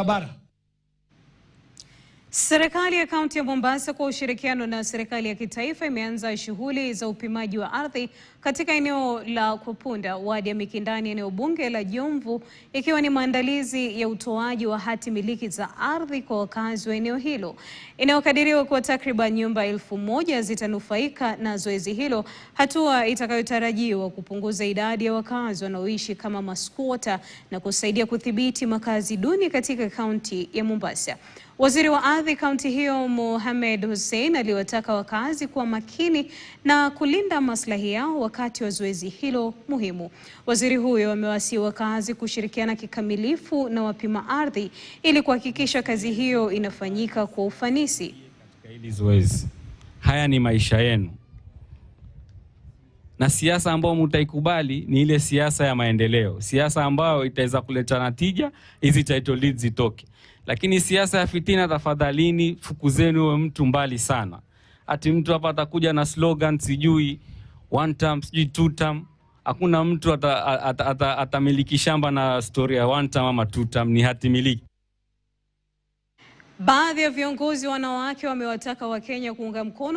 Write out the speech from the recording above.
Barabara. Serikali ya kaunti ya Mombasa kwa ushirikiano na serikali ya kitaifa imeanza shughuli za upimaji wa ardhi katika eneo la Kupunda, wadi ya Mikindani, eneo bunge la Jomvu, ikiwa ni maandalizi ya utoaji wa hati miliki za ardhi kwa wakazi wa eneo hilo. Inayokadiriwa kuwa takriban nyumba 1000 zitanufaika na zoezi hilo, hatua itakayotarajiwa kupunguza idadi ya wakazi wanaoishi kama maskwota na kusaidia kudhibiti makazi duni katika kaunti ya Mombasa. Waziri wa ardhi kaunti hiyo Mohamed Hussein aliwataka wakazi kuwa makini na kulinda maslahi yao wakati wa zoezi hilo muhimu. Waziri huyo amewasihi wakazi kushirikiana kikamilifu na wapima ardhi ili kuhakikisha kazi hiyo inafanyika kwa ufanisi. Katika hili zoezi, haya ni maisha yenu. Na siasa ambayo mtaikubali ni ile siasa ya maendeleo, siasa ambayo itaweza kuleta natija, hizi title deeds zitoke. Lakini siasa ya fitina, tafadhalini fukuzeni uwe mtu mbali sana. Ati mtu hapa atakuja na slogan sijui one term, sijui two term. Hakuna mtu atamiliki shamba na story ya one term ama two term, ni hati miliki. Baadhi ya viongozi wanawake wamewataka Wakenya kuunga mkono